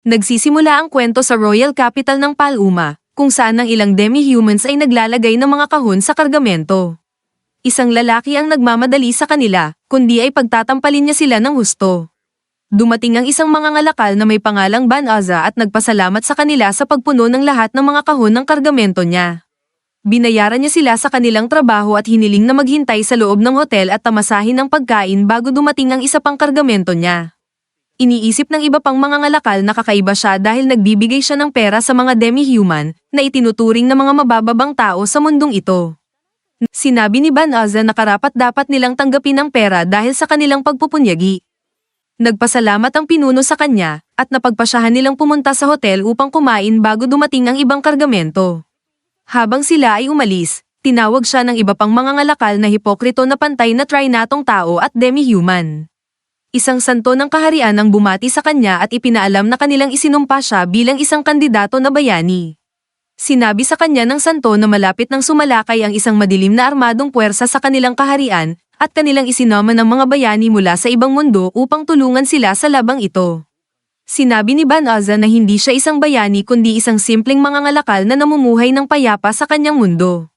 Nagsisimula ang kwento sa Royal Capital ng Paluma, kung saan ang ilang demi-humans ay naglalagay ng mga kahon sa kargamento. Isang lalaki ang nagmamadali sa kanila, kundi ay pagtatampalin niya sila ng husto. Dumating ang isang mangangalakal na may pangalang Ban-Azza at nagpasalamat sa kanila sa pagpuno ng lahat ng mga kahon ng kargamento niya. Binayaran niya sila sa kanilang trabaho at hiniling na maghintay sa loob ng hotel at tamasahin ng pagkain bago dumating ang isa pang kargamento niya. Iniisip ng iba pang mangangalakal na kakaiba siya dahil nagbibigay siya ng pera sa mga demi-human na itinuturing na mga mabababang tao sa mundong ito. Sinabi ni Ban-Azza na karapat-dapat nilang tanggapin ang pera dahil sa kanilang pagpupunyagi. Nagpasalamat ang pinuno sa kanya at napagpasyahan nilang pumunta sa hotel upang kumain bago dumating ang ibang kargamento. Habang sila ay umalis, tinawag siya ng iba pang mangangalakal na hipokrito na pantay na trinatong tao at demi-human. Isang santo ng kaharian ang bumati sa kanya at ipinaalam na kanilang isinumpa siya bilang isang kandidato na bayani. Sinabi sa kanya ng santo na malapit nang sumalakay ang isang madilim na armadong puwersa sa kanilang kaharian at kanilang isinoman ng mga bayani mula sa ibang mundo upang tulungan sila sa labang ito. Sinabi ni Ban-Azza na hindi siya isang bayani kundi isang simpleng mangangalakal na namumuhay ng payapa sa kanyang mundo.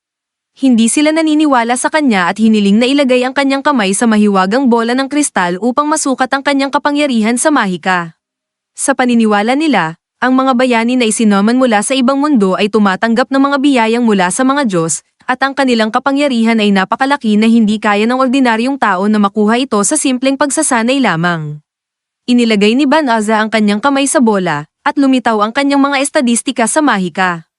Hindi sila naniniwala sa kanya at hiniling na ilagay ang kanyang kamay sa mahiwagang bola ng kristal upang masukat ang kanyang kapangyarihan sa mahika. Sa paniniwala nila, ang mga bayani na isinoman mula sa ibang mundo ay tumatanggap ng mga biyayang mula sa mga Diyos, at ang kanilang kapangyarihan ay napakalaki na hindi kaya ng ordinaryong tao na makuha ito sa simpleng pagsasanay lamang. Inilagay ni Ban-Azza ang kanyang kamay sa bola, at lumitaw ang kanyang mga estadistika sa mahika.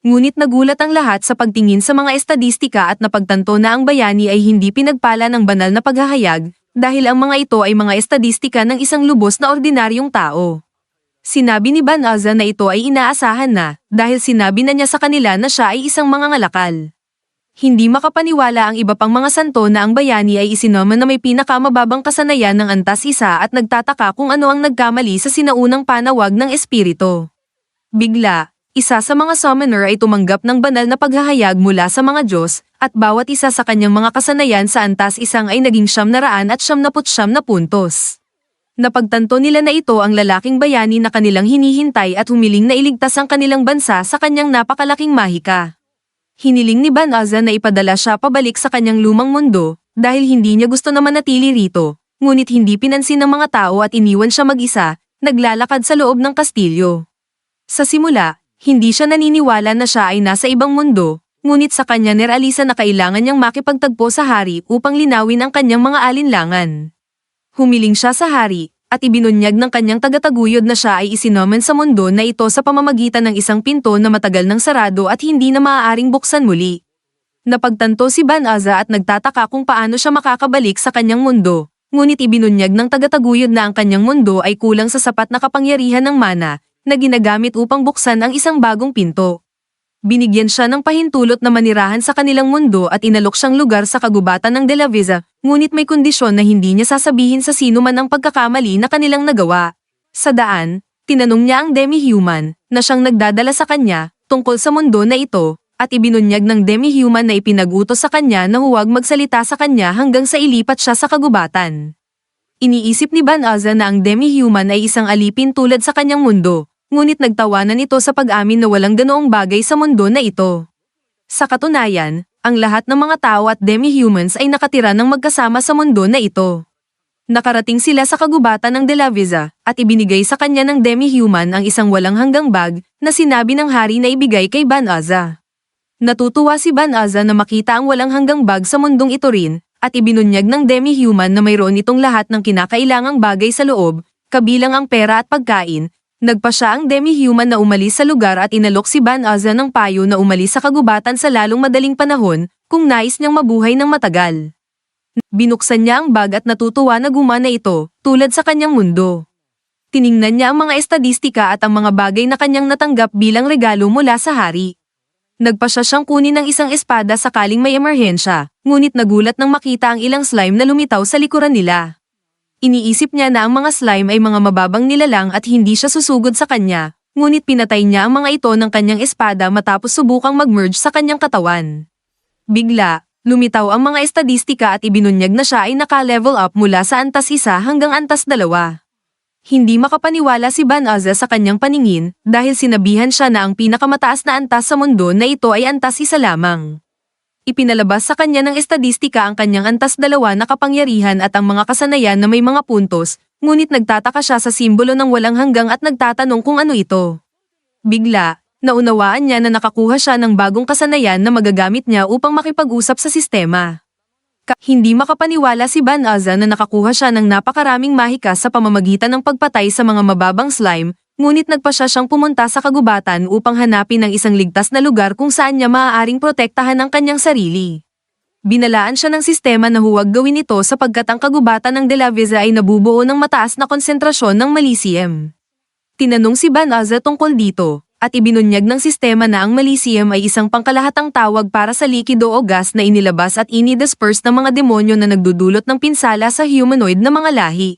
Ngunit nagulat ang lahat sa pagtingin sa mga estadistika at napagtanto na ang bayani ay hindi pinagpala ng banal na paghahayag, dahil ang mga ito ay mga estadistika ng isang lubos na ordinaryong tao. Sinabi ni Ban-Azza na ito ay inaasahan na, dahil sinabi na niya sa kanila na siya ay isang mangangalakal. Hindi makapaniwala ang iba pang mga santo na ang bayani ay isinoman na may pinakamababang kasanayan ng antas isa at nagtataka kung ano ang nagkamali sa sinaunang panawag ng espiritu. Bigla, isa sa mga summoner ay tumanggap ng banal na paghahayag mula sa mga Diyos, at bawat isa sa kanyang mga kasanayan sa antas isang ay naging 999 na puntos. Napagtanto nila na ito ang lalaking bayani na kanilang hinihintay at humiling na iligtas ang kanilang bansa sa kanyang napakalaking mahika. Hiniling ni Ban-Azza na ipadala siya pabalik sa kanyang lumang mundo, dahil hindi niya gusto na manatili rito, ngunit hindi pinansin ng mga tao at iniwan siya mag-isa, naglalakad sa loob ng kastilyo. Sa simula, hindi siya naniniwala na siya ay nasa ibang mundo, ngunit sa kanya niralisa na kailangan niyang makipagtagpo sa hari upang linawin ang kanyang mga alinlangan. Humiling siya sa hari, at ibinunyag ng kanyang tagataguyod na siya ay isinomen sa mundo na ito sa pamamagitan ng isang pinto na matagal nang sarado at hindi na maaaring buksan muli. Napagtanto si Ban-Azza at nagtataka kung paano siya makakabalik sa kanyang mundo, ngunit ibinunyag ng tagataguyod na ang kanyang mundo ay kulang sa sapat na kapangyarihan ng mana, na ginagamit upang buksan ang isang bagong pinto. Binigyan siya ng pahintulot na manirahan sa kanilang mundo at inalok siyang lugar sa kagubatan ng De La Visa, ngunit may kondisyon na hindi niya sasabihin sa sino man ang pagkakamali na kanilang nagawa. Sa daan, tinanong niya ang demi-human, na siyang nagdadala sa kanya, tungkol sa mundo na ito, at ibinunyag ng demi-human na ipinag-utos sa kanya na huwag magsalita sa kanya hanggang sa ilipat siya sa kagubatan. Iniisip ni Ban-Azza na ang demi-human ay isang alipin tulad sa kanyang mundo, ngunit nagtawanan ito sa pag-amin na walang ganoong bagay sa mundo na ito. Sa katunayan, ang lahat ng mga tao at demi-humans ay nakatira ng magkasama sa mundo na ito. Nakarating sila sa kagubatan ng De La Visa, at ibinigay sa kanya ng demi-human ang isang walang hanggang bag na sinabi ng hari na ibigay kay Ban-Azza. Natutuwa si Ban-Azza na makita ang walang hanggang bag sa mundong ito rin, at ibinunyag ng demi-human na mayroon itong lahat ng kinakailangang bagay sa loob, kabilang ang pera at pagkain. Nagpa siya ang demi-human na umalis sa lugar at inalok si Ban-Azza ng payo na umalis sa kagubatan sa lalong madaling panahon, kung nais niyang mabuhay ng matagal. Binuksan niya ang bag at natutuwa na gumana ito, tulad sa kanyang mundo. Tiningnan niya ang mga estadistika at ang mga bagay na kanyang natanggap bilang regalo mula sa hari. Nagpa siya siyang kunin ng isang espada sakaling may emerhensya, ngunit nagulat nang makita ang ilang slime na lumitaw sa likuran nila. Iniisip niya na ang mga slime ay mga mababang nilalang at hindi siya susugod sa kanya, ngunit pinatay niya ang mga ito ng kanyang espada matapos subukang mag-merge sa kanyang katawan. Bigla, lumitaw ang mga estadistika at ibinunyag na siya ay naka-level up mula sa antas 1 hanggang antas 2. Hindi makapaniwala si Banaza sa kanyang paningin dahil sinabihan siya na ang pinakamataas na antas sa mundo na ito ay antas isa lamang. Ipinalabas sa kanya ng estadistika ang kanyang antas 2 na kapangyarihan at ang mga kasanayan na may mga puntos, ngunit nagtataka siya sa simbolo ng walang hanggang at nagtatanong kung ano ito. Bigla, naunawaan niya na nakakuha siya ng bagong kasanayan na magagamit niya upang makipag-usap sa sistema. Hindi makapaniwala si Banaza na nakakuha siya ng napakaraming mahika sa pamamagitan ng pagpatay sa mga mababang slime, ngunit nagpa siyang pumunta sa kagubatan upang hanapin ang isang ligtas na lugar kung saan niya maaaring protektahan ang kanyang sarili. Binalaan siya ng sistema na huwag gawin ito sapagkat ang kagubatan ng De La Visa ay nabubuo ng mataas na konsentrasyon ng Malicium. Tinanong si Banaza tungkol dito, at ibinunyag ng sistema na ang Malicium ay isang pangkalahatang tawag para sa likido o gas na inilabas at inidisperse ng mga demonyo na nagdudulot ng pinsala sa humanoid na mga lahi.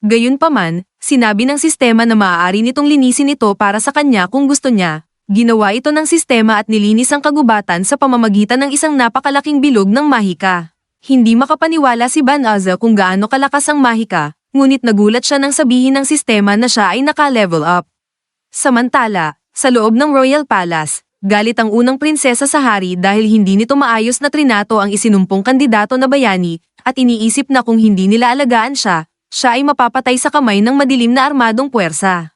Gayunpaman, sinabi ng sistema na maaari nitong linisin ito para sa kanya kung gusto niya. Ginawa ito ng sistema at nilinis ang kagubatan sa pamamagitan ng isang napakalaking bilog ng mahika. Hindi makapaniwala si Banaza kung gaano kalakas ang mahika, ngunit nagulat siya nang sabihin ng sistema na siya ay naka-level up. Samantala, sa loob ng Royal Palace, galit ang unang prinsesa sa hari dahil hindi nito maayos na trinato ang isinumpong kandidato na bayani, at iniisip na kung hindi nila alagaan siya ay mapapatay sa kamay ng madilim na armadong puwersa.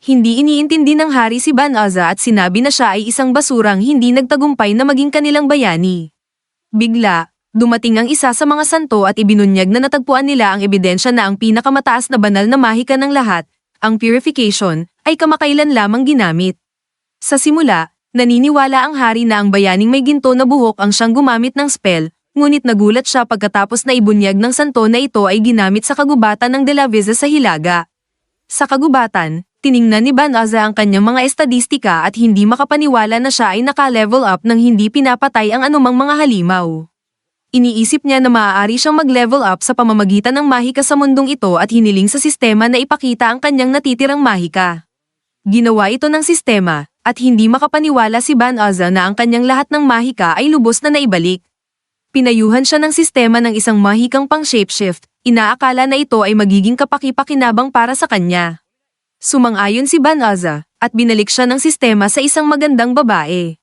Hindi iniintindi ng hari si Banaza at sinabi na siya ay isang basurang hindi nagtagumpay na maging kanilang bayani. Bigla, dumating ang isa sa mga santo at ibinunyag na natagpuan nila ang ebidensya na ang pinakamataas na banal na mahika ng lahat, ang purification, ay kamakailan lamang ginamit. Sa simula, naniniwala ang hari na ang bayaning may ginto na buhok ang siyang gumamit ng spell, ngunit nagulat siya pagkatapos na ibunyag ng santo na ito ay ginamit sa kagubatan ng De La Visa sa Hilaga. Sa kagubatan, tiningnan ni Banaza ang kanyang mga estadistika at hindi makapaniwala na siya ay naka-level up nang hindi pinapatay ang anumang mga halimaw. Iniisip niya na maaari siyang mag-level up sa pamamagitan ng mahika sa mundong ito at hiniling sa sistema na ipakita ang kanyang natitirang mahika. Ginawa ito ng sistema, at hindi makapaniwala si Banaza na ang kanyang lahat ng mahika ay lubos na naibalik. Pinayuhan siya ng sistema ng isang mahikang pang-shapeshift, inaakala na ito ay magiging kapaki-pakinabang para sa kanya. Sumang-ayon si Banaza, at binalik siya ng sistema sa isang magandang babae.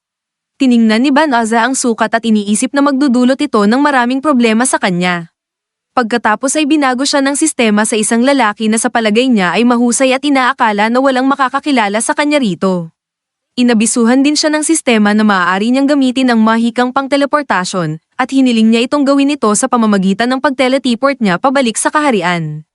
Tiningnan ni Banaza ang sukat at iniisip na magdudulot ito ng maraming problema sa kanya. Pagkatapos ay binago siya ng sistema sa isang lalaki na sa palagay niya ay mahusay at inaakala na walang makakakilala sa kanya rito. Inabisuhan din siya ng sistema na maaari niyang gamitin ang mahikang pang-teleportasyon, at hiniling niya itong gawin ito sa pamamagitan ng pag-teleport niya pabalik sa kaharian.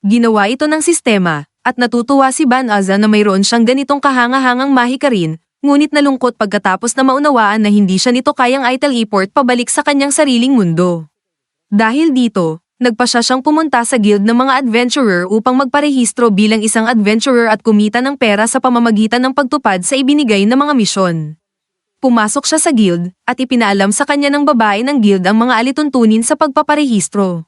Ginawa ito ng sistema, at natutuwa si Banaza na mayroon siyang ganitong kahangahangang mahika rin, ngunit nalungkot pagkatapos na maunawaan na hindi siya nito kayang i-teleport pabalik sa kanyang sariling mundo. Dahil dito, nagpa siyang pumunta sa guild ng mga adventurer upang magparehistro bilang isang adventurer at kumita ng pera sa pamamagitan ng pagtupad sa ibinigay na mga misyon. Pumasok siya sa guild, at ipinaalam sa kanya ng babae ng guild ang mga alituntunin sa pagpaparehistro.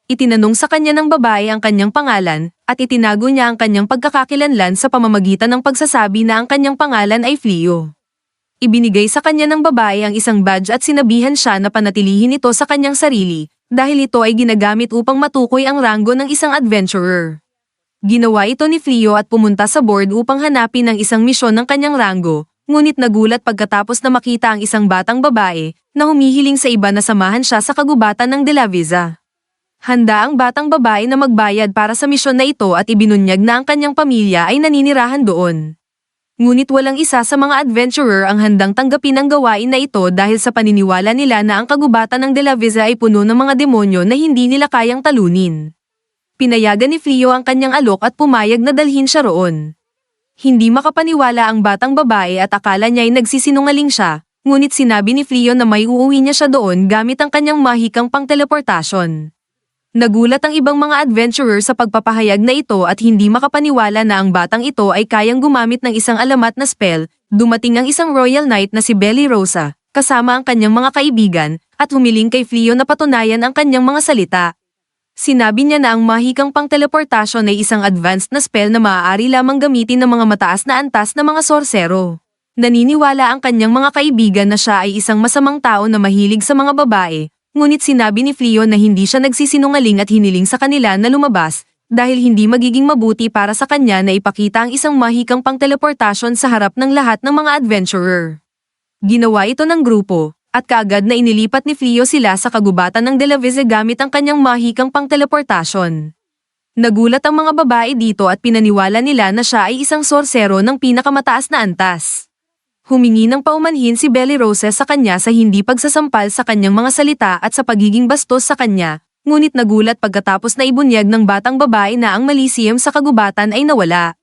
Itinanong sa kanya ng babae ang kanyang pangalan, at itinago niya ang kanyang pagkakakilanlan sa pamamagitan ng pagsasabi na ang kanyang pangalan ay Fleo. Ibinigay sa kanya ng babae ang isang badge at sinabihan siya na panatilihin ito sa kanyang sarili, dahil ito ay ginagamit upang matukoy ang ranggo ng isang adventurer. Ginawa ito ni Fleo at pumunta sa board upang hanapin ang isang misyon ng kanyang ranggo, ngunit nagulat pagkatapos na makita ang isang batang babae na humihiling sa iba na samahan siya sa kagubatan ng De La Visa. Handa ang batang babae na magbayad para sa misyon na ito at ibinunyag na ang kanyang pamilya ay naninirahan doon. Ngunit walang isa sa mga adventurer ang handang tanggapin ang gawain na ito dahil sa paniniwala nila na ang kagubatan ng De La Visa ay puno ng mga demonyo na hindi nila kayang talunin. Pinayagan ni Fleo ang kanyang alok at pumayag na dalhin siya roon. Hindi makapaniwala ang batang babae at akala niya ay nagsisinungaling siya, ngunit sinabi ni Fleo na may uuwi niya siya doon gamit ang kanyang mahikang pang-teleportasyon. Nagulat ang ibang mga adventurer sa pagpapahayag na ito at hindi makapaniwala na ang batang ito ay kayang gumamit ng isang alamat na spell. Dumating ang isang royal knight na si Belly Rosa, kasama ang kanyang mga kaibigan, at humiling kay Fleo na patunayan ang kanyang mga salita. Sinabi niya na ang mahikang pang-teleportasyon ay isang advanced na spell na maaari lamang gamitin ng mga mataas na antas na mga sorsero. Naniniwala ang kanyang mga kaibigan na siya ay isang masamang tao na mahilig sa mga babae, ngunit sinabi ni Fleo na hindi siya nagsisinungaling at hiniling sa kanila na lumabas, dahil hindi magiging mabuti para sa kanya na ipakita ang isang mahikang pang-teleportasyon sa harap ng lahat ng mga adventurer. Ginawa ito ng grupo, at kaagad na inilipat ni Fleo sila sa kagubatan ng Delavise gamit ang kanyang mahikang pang-teleportasyon. Nagulat ang mga babae dito at pinaniwala nila na siya ay isang sorsero ng pinakamataas na antas. Humingi ng paumanhin si Belly Roses sa kanya sa hindi pagsasampal sa kanyang mga salita at sa pagiging bastos sa kanya, ngunit nagulat pagkatapos na ibunyag ng batang babae na ang Maliseum sa kagubatan ay nawala.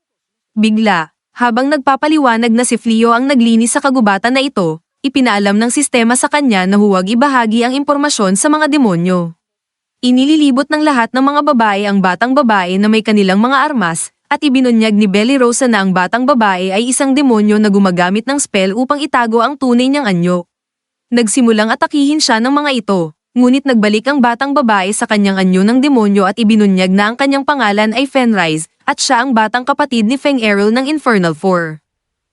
Bigla, habang nagpapaliwanag na si Fleo ang naglinis sa kagubatan na ito, ipinaalam ng sistema sa kanya na huwag ibahagi ang impormasyon sa mga demonyo. Inililibot ng lahat ng mga babae ang batang babae na may kanilang mga armas, at ibinunyag ni Belly Rosa na ang batang babae ay isang demonyo na gumagamit ng spell upang itago ang tunay niyang anyo. Nagsimulang atakihin siya ng mga ito, ngunit nagbalik ang batang babae sa kanyang anyo ng demonyo at ibinunyag na ang kanyang pangalan ay Fenrise, at siya ang batang kapatid ni Feng Errol ng Infernal Four.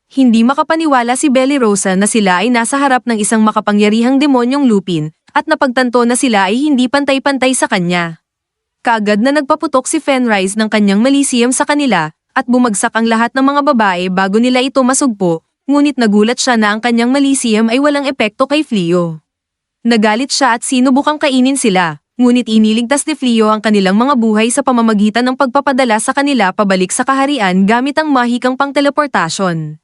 Hindi makapaniwala si Belly Rosa na sila ay nasa harap ng isang makapangyarihang demonyong Lupin, at napagtanto na sila ay hindi pantay-pantay sa kanya. Kaagad na nagpaputok si Fenrise ng kanyang Maliseum sa kanila, at bumagsak ang lahat ng mga babae bago nila ito masugpo, ngunit nagulat siya na ang kanyang Maliseum ay walang epekto kay Fleo. Nagalit siya at sinubukang kainin sila, ngunit iniligtas ni Fleo ang kanilang mga buhay sa pamamagitan ng pagpapadala sa kanila pabalik sa kaharian gamit ang mahikang pang-teleportasyon.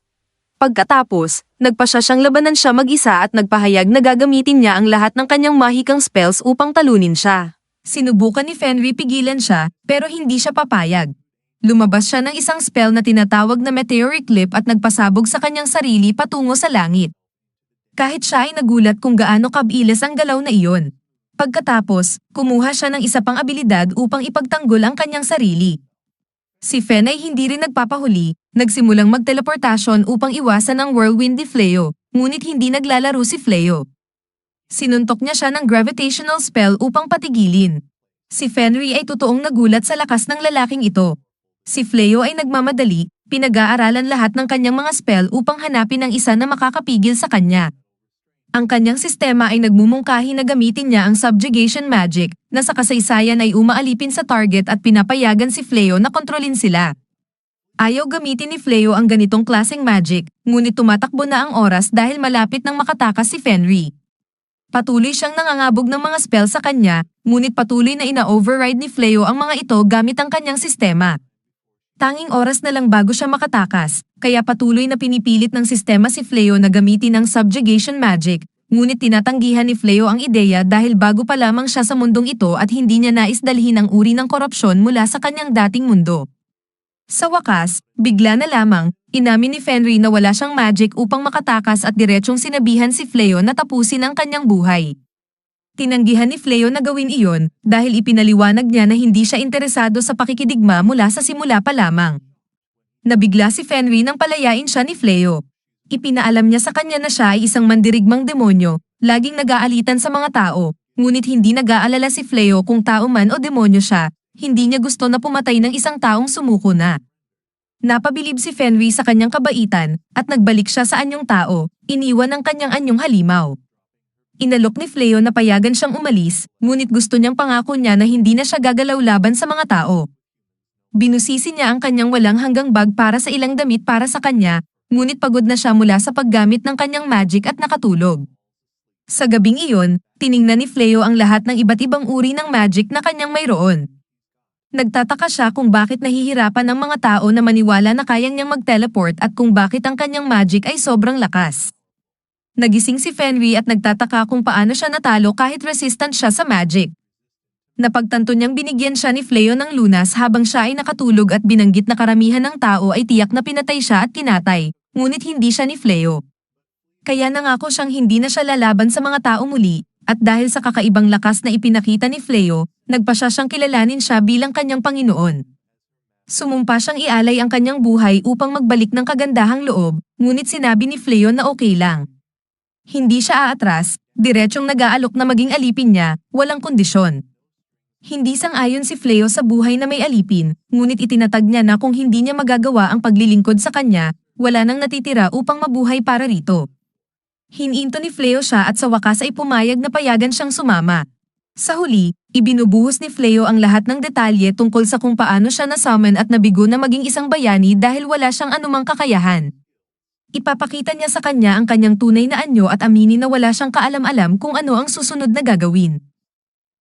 Pagkatapos, nagpasya siyang labanan siya mag-isa at nagpahayag na gagamitin niya ang lahat ng kanyang mahikang spells upang talunin siya. Sinubukan ni Fenry pigilan siya, pero hindi siya papayag. Lumabas siya ng isang spell na tinatawag na Meteoric Clip at nagpasabog sa kanyang sarili patungo sa langit. Kahit siya ay nagulat kung gaano kabilis ang galaw na iyon. Pagkatapos, kumuha siya ng isa pang abilidad upang ipagtanggol ang kanyang sarili. Si Fen ay hindi rin nagpapahuli, nagsimulang magteleportasyon upang iwasan ang whirlwind ni Fleo, ngunit hindi naglalaro si Fleo. Sinuntok niya siya ng gravitational spell upang patigilin. Si Fenry ay totoong nagulat sa lakas ng lalaking ito. Si Fleo ay nagmamadali, pinag-aaralan lahat ng kanyang mga spell upang hanapin ang isa na makakapigil sa kanya. Ang kanyang sistema ay nagmumungkahi na gamitin niya ang subjugation magic, na sa kasaysayan ay umaalipin sa target at pinapayagan si Fleo na kontrolin sila. Ayaw gamitin ni Fleo ang ganitong klaseng magic, ngunit tumatakbo na ang oras dahil malapit nang makatakas si Fenry. Patuloy siyang nangangabog ng mga spell sa kanya, ngunit patuloy na ina-override ni Fleo ang mga ito gamit ang kanyang sistema. Tanging oras na lang bago siya makatakas, kaya patuloy na pinipilit ng sistema si Fleo na gamitin ang subjugation magic, ngunit tinatanggihan ni Fleo ang ideya dahil bago pa lamang siya sa mundong ito at hindi niya nais dalhin ang uri ng korupsyon mula sa kanyang dating mundo. Sa wakas, bigla na lamang, inamin ni Fenry na wala siyang magic upang makatakas at diretsyong sinabihan si Fleo na tapusin ang kanyang buhay. Tinanggihan ni Fleo na gawin iyon dahil ipinaliwanag niya na hindi siya interesado sa pakikidigma mula sa simula pa lamang. Nabigla si Fenry nang palayain siya ni Fleo. Ipinaalam niya sa kanya na siya ay isang mandirigmang demonyo, laging nag-aalitan sa mga tao, ngunit hindi nag-aalala si Fleo kung tao man o demonyo siya. Hindi niya gusto na pumatay ng isang taong sumuko na. Napabilib si Fenry sa kanyang kabaitan at nagbalik siya sa anyong tao, iniwan ang kanyang anyong halimaw. Inalok ni Fleo na payagan siyang umalis, ngunit gusto niyang pangako niya na hindi na siya gagalaw laban sa mga tao. Binusisi niya ang kanyang walang hanggang bag para sa ilang damit para sa kanya, ngunit pagod na siya mula sa paggamit ng kanyang magic at nakatulog. Sa gabing iyon, tiningnan ni Fleo ang lahat ng iba't ibang uri ng magic na kanyang mayroon. Nagtataka siya kung bakit nahihirapan ang mga tao na maniwala na kayang niyang mag-teleport at kung bakit ang kanyang magic ay sobrang lakas. Nagising si Fenry at nagtataka kung paano siya natalo kahit resistant siya sa magic. Napagtanto niyang binigyan siya ni Fleo ng lunas habang siya ay nakatulog at binanggit na karamihan ng tao ay tiyak na pinatay siya at kinatay, ngunit hindi siya ni Fleo. Kaya nangako siyang hindi na siya lalaban sa mga tao muli, at dahil sa kakaibang lakas na ipinakita ni Fleo, nagpasya siyang kilalanin siya bilang kanyang Panginoon. Sumumpa siyang ialay ang kanyang buhay upang magbalik ng kagandahang loob, ngunit sinabi ni Fleo na okay lang. Hindi siya aatras, diretsyong nag-aalok na maging alipin niya, walang kondisyon. Hindi sang-ayon si Fleo sa buhay na may alipin, ngunit itinatag niya na kung hindi niya magagawa ang paglilingkod sa kanya, wala nang natitira upang mabuhay para rito. Hininto ni Fleo siya at sa wakas ay pumayag na payagan siyang sumama. Sa huli, Ibinubuhos ni Fleo ang lahat ng detalye tungkol sa kung paano siya na-summon at nabigo na maging isang bayani dahil wala siyang anumang kakayahan. Ipapakita niya sa kanya ang kanyang tunay na anyo at aminin na wala siyang kaalam-alam kung ano ang susunod na gagawin.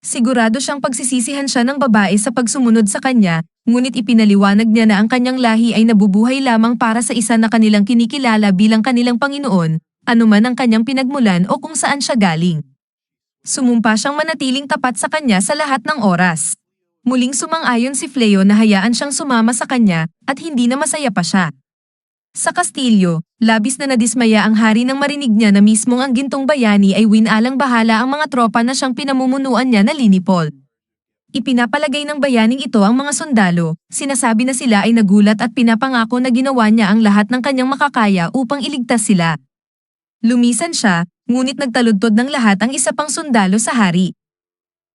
Sigurado siyang pagsisisihan siya ng babae sa pagsumunod sa kanya, ngunit ipinaliwanag niya na ang kanyang lahi ay nabubuhay lamang para sa isa na kanilang kinikilala bilang kanilang Panginoon, anuman ang kanyang pinagmulan o kung saan siya galing. Sumumpa siyang manatiling tapat sa kanya sa lahat ng oras. Muling sumang-ayon si Fleo na hayaan siyang sumama sa kanya at hindi na masaya pa siya. Sa kastilyo, labis na nadismaya ang hari nang marinig niya na mismong ang gintong bayani ay winalang-bahala ang mga tropa na siyang pinamumunuan niya na linipol. Ipinapalagay ng bayaning ito ang mga sundalo, sinasabi na sila ay nagulat at pinapangako na ginawa niya ang lahat ng kanyang makakaya upang iligtas sila. Lumisan siya, ngunit nagtaludtod ng lahat ang isa pang sundalo sa hari.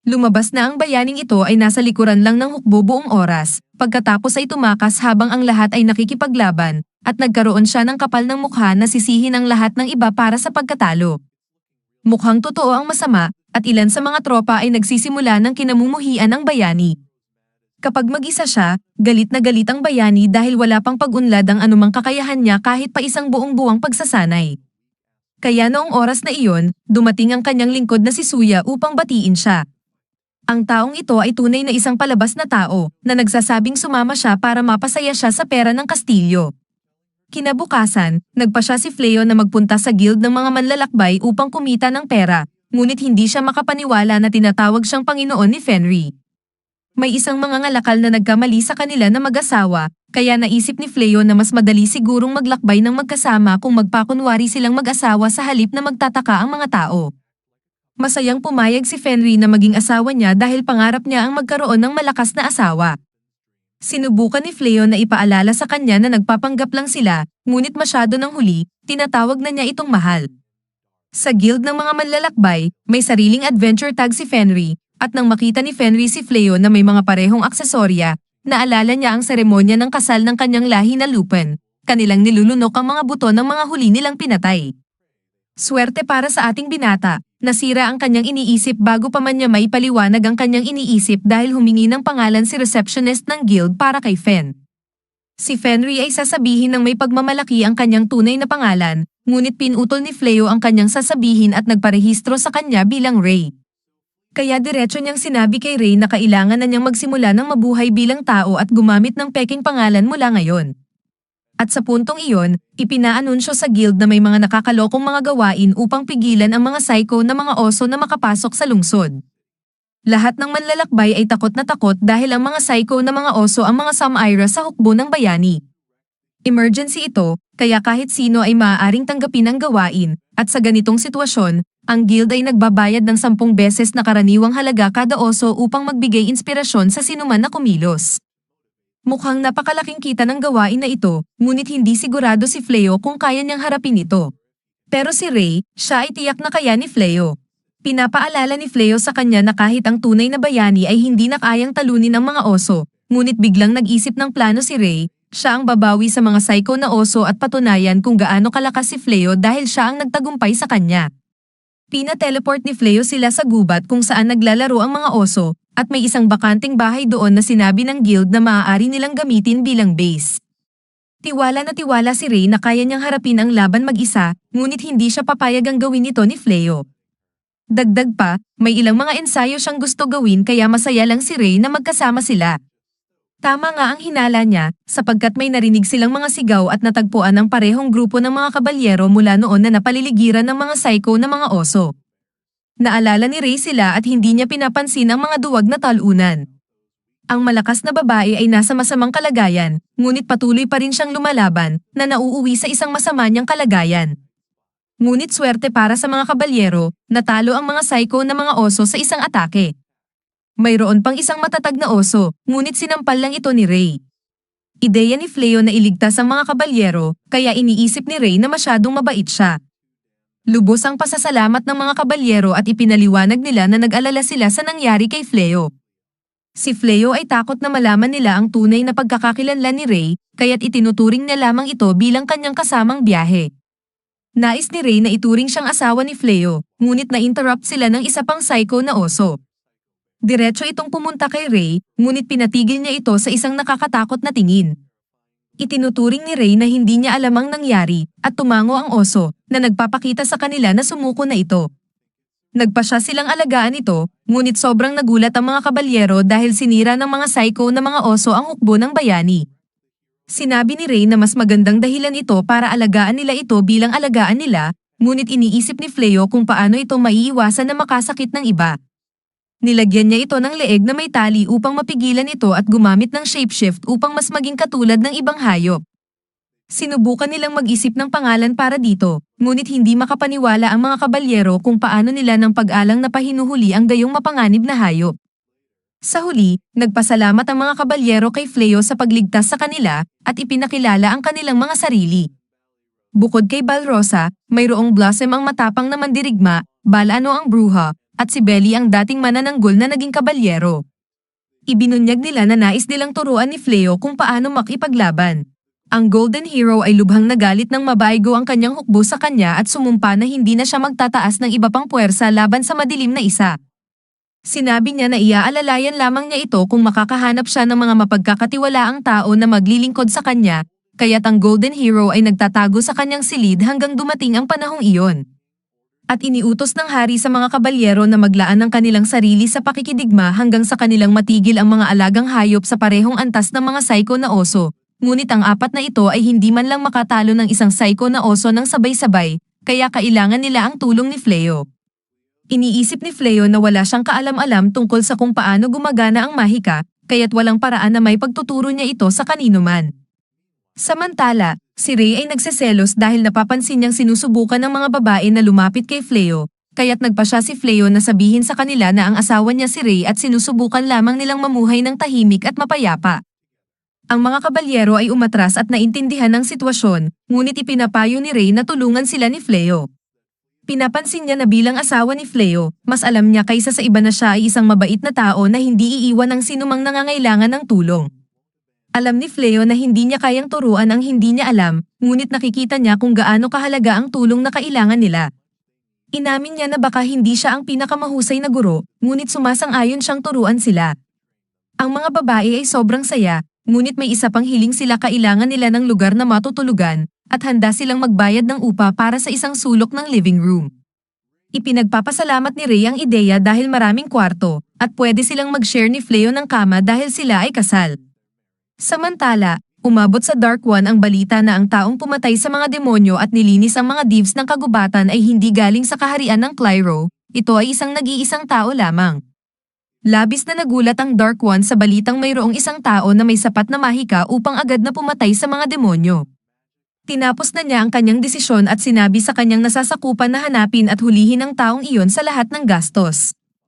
Lumabas na ang bayaning ito ay nasa likuran lang ng hukbo buong oras, pagkatapos ay tumakas habang ang lahat ay nakikipaglaban, at nagkaroon siya ng kapal ng mukha na sisihin ang lahat ng iba para sa pagkatalo. Mukhang totoo ang masama, at ilan sa mga tropa ay nagsisimula ng kinamumuhian ang bayani. Kapag mag-isa siya, galit na galit ang bayani dahil wala pang pag-unlad ang anumang kakayahan niya kahit pa isang buong buwang pagsasanay. Kaya noong oras na iyon, dumating ang kanyang lingkod na si Suya upang batiin siya. Ang taong ito ay tunay na isang palabas na tao, na nagsasabing sumama siya para mapasaya siya sa pera ng kastilyo. Kinabukasan, nagpa siya si Fleo na magpunta sa guild ng mga manlalakbay upang kumita ng pera, ngunit hindi siya makapaniwala na tinatawag siyang Panginoon ni Fenry. May isang mga ngalakal na nagkamali sa kanila na mag-asawa, kaya naisip ni Fleo na mas madali sigurong maglakbay ng magkasama kung magpakunwari silang mag-asawa sa halip na magtataka ang mga tao. Masayang pumayag si Fenry na maging asawa niya dahil pangarap niya ang magkaroon ng malakas na asawa. Sinubukan ni Fleo na ipaalala sa kanya na nagpapanggap lang sila, ngunit masyado ng huli, tinatawag na niya itong mahal. Sa guild ng mga manlalakbay, may sariling adventure tag si Fenry, at nang makita ni Fenry si Fleo na may mga parehong aksesorya, naalala niya ang seremonya ng kasal ng kanyang lahi na Lupin, kanilang nilulunok ang mga buto ng mga huli nilang pinatay. Swerte para sa ating binata, nasira ang kanyang iniisip bago pa man niya maipaliwanag ang kanyang iniisip dahil humingi ng pangalan si receptionist ng guild para kay Fen. Si Fenry ay sasabihin ng may pagmamalaki ang kanyang tunay na pangalan, ngunit pinutol ni Fleo ang kanyang sasabihin at nagparehistro sa kanya bilang Ray. Kaya diretso niyang sinabi kay Ray na kailangan na niyang magsimula ng mabuhay bilang tao at gumamit ng peking pangalan mula ngayon. At sa puntong iyon, ipinaanunsyo sa guild na may mga nakakalokong mga gawain upang pigilan ang mga psycho na mga oso na makapasok sa lungsod. Lahat ng manlalakbay ay takot na takot dahil ang mga psycho na mga oso ang mga Samira sa hukbo ng bayani. Emergency ito, kaya kahit sino ay maaaring tanggapin ang gawain, at sa ganitong sitwasyon, ang guild ay nagbabayad ng 10 beses na karaniwang halaga kada oso upang magbigay inspirasyon sa sinuman na kumilos. Mukhang napakalaking kita ng gawain na ito, ngunit hindi sigurado si Fleo kung kaya niyang harapin ito. Pero si Ray, siya ay tiyak na kaya ni Fleo. Pinapaalala ni Fleo sa kanya na kahit ang tunay na bayani ay hindi na kayang talunin ang mga oso, ngunit biglang nag-isip ng plano si Ray, siya ang babawi sa mga psycho na oso at patunayan kung gaano kalakas si Fleo dahil siya ang nagtagumpay sa kanya. Pina-teleport ni Fleo sila sa gubat kung saan naglalaro ang mga oso, at may isang bakanting bahay doon na sinabi ng guild na maaari nilang gamitin bilang base. Tiwala na tiwala si Ray na kaya niyang harapin ang laban mag-isa, ngunit hindi siya papayag ang gawin ito ni Fleo. Dagdag pa, may ilang mga ensayo siyang gusto gawin kaya masaya lang si Ray na magkasama sila. Tama nga ang hinala niya, sapagkat may narinig silang mga sigaw at natagpuan ang parehong grupo ng mga kabalyero mula noon na napaliligiran ng mga psycho na mga oso. Naalala ni Ray sila at hindi niya pinapansin ang mga duwag na talunan. Ang malakas na babae ay nasa masamang kalagayan, ngunit patuloy pa rin siyang lumalaban, na nauuwi sa isang masama niyang kalagayan. Ngunit swerte para sa mga kabalyero, natalo ang mga psycho na mga oso sa isang atake. Mayroon pang isang matatag na oso, ngunit sinampal lang ito ni Ray. Ideya ni Fleo na iligtas ang mga kabalyero, kaya iniisip ni Ray na masyadong mabait siya. Lubos ang pasasalamat ng mga kabalyero at ipinaliwanag nila na nag-alala sila sa nangyari kay Fleo. Si Fleo ay takot na malaman nila ang tunay na pagkakakilanlan ni Ray, kaya't itinuturing niya lamang ito bilang kanyang kasamang biyahe. Nais ni Ray na ituring siyang asawa ni Fleo, ngunit na-interrupt sila ng isa pang psycho na oso. Diretso itong pumunta kay Ray, ngunit pinatigil niya ito sa isang nakakatakot na tingin. Itinuturing ni Ray na hindi niya alam ang nangyari at tumango ang oso na nagpapakita sa kanila na sumuko na ito. Nagpasya silang alagaan ito, ngunit sobrang nagulat ang mga kabalyero dahil sinira ng mga psycho na mga oso ang hukbo ng bayani. Sinabi ni Ray na mas magandang dahilan ito para alagaan nila ito bilang alagaan nila, ngunit iniisip ni Fleo kung paano ito maiiwasan na makasakit ng iba. Nilagyan niya ito ng leeg na may tali upang mapigilan ito at gumamit ng shapeshift upang mas maging katulad ng ibang hayop. Sinubukan nilang mag-isip ng pangalan para dito, ngunit hindi makapaniwala ang mga kabalyero kung paano nila ng pag-alang na pahinuhuli ang gayong mapanganib na hayop. Sa huli, nagpasalamat ang mga kabalyero kay Fleo sa pagligtas sa kanila at ipinakilala ang kanilang mga sarili. Bukod kay Balrosa, mayroong Blossom ang matapang na mandirigma, Balano ang bruha, at si Belly ang dating manananggol na naging kabalyero. Ibinunyag nila na nais nilang turuan ni Fleo kung paano makipaglaban. Ang Golden Hero ay lubhang nagalit ng mabaigo ang kanyang hukbo sa kanya at sumumpa na hindi na siya magtataas ng iba pang puwersa laban sa madilim na isa. Sinabi niya na iaalalayan lamang niya ito kung makakahanap siya ng mga mapagkakatiwalaang tao na maglilingkod sa kanya, kaya't ang Golden Hero ay nagtatago sa kanyang silid hanggang dumating ang panahong iyon. At iniutos ng hari sa mga kabalyero na maglaan ng kanilang sarili sa pakikidigma hanggang sa kanilang matigil ang mga alagang hayop sa parehong antas ng mga psycho na oso. Ngunit ang apat na ito ay hindi man lang makatalo ng isang psycho na oso ng sabay-sabay, kaya kailangan nila ang tulong ni Fleo. Iniisip ni Fleo na wala siyang kaalam-alam tungkol sa kung paano gumagana ang mahika, kaya't walang paraan na may pagtuturo niya ito sa kanino man. Samantala, si Ray ay nagseselos dahil napapansin niyang sinusubukan ng mga babae na lumapit kay Fleo, kaya't nagpasya si Fleo na sabihin sa kanila na ang asawa niya si Ray at sinusubukan lamang nilang mamuhay ng tahimik at mapayapa. Ang mga kabalyero ay umatras at naintindihan ang sitwasyon, ngunit ipinapayo ni Ray na tulungan sila ni Fleo. Pinapansin niya na bilang asawa ni Fleo, mas alam niya kaysa sa iba na siya ay isang mabait na tao na hindi iiwan ang sinumang nangangailangan ng tulong. Alam ni Fleo na hindi niya kayang turuan ang hindi niya alam, ngunit nakikita niya kung gaano kahalaga ang tulong na kailangan nila. Inamin niya na baka hindi siya ang pinakamahusay na guro, ngunit sumasang-ayon siyang turuan sila. Ang mga babae ay sobrang saya, ngunit may isa pang hiling sila, kailangan nila ng lugar na matutulugan, at handa silang magbayad ng upa para sa isang sulok ng living room. Ipinagpapasalamat ni Ray ang ideya dahil maraming kwarto, at pwede silang mag-share ni Fleo ng kama dahil sila ay kasal. Samantala, umabot sa Dark One ang balita na ang taong pumatay sa mga demonyo at nilinis ang mga thieves ng kagubatan ay hindi galing sa kaharian ng Clyro, ito ay isang nag-iisang tao lamang. Labis na nagulat ang Dark One sa balitang mayroong isang tao na may sapat na mahika upang agad na pumatay sa mga demonyo. Tinapos na niya ang kanyang desisyon at sinabi sa kanyang nasasakupan na hanapin at hulihin ang taong iyon sa lahat ng gastos.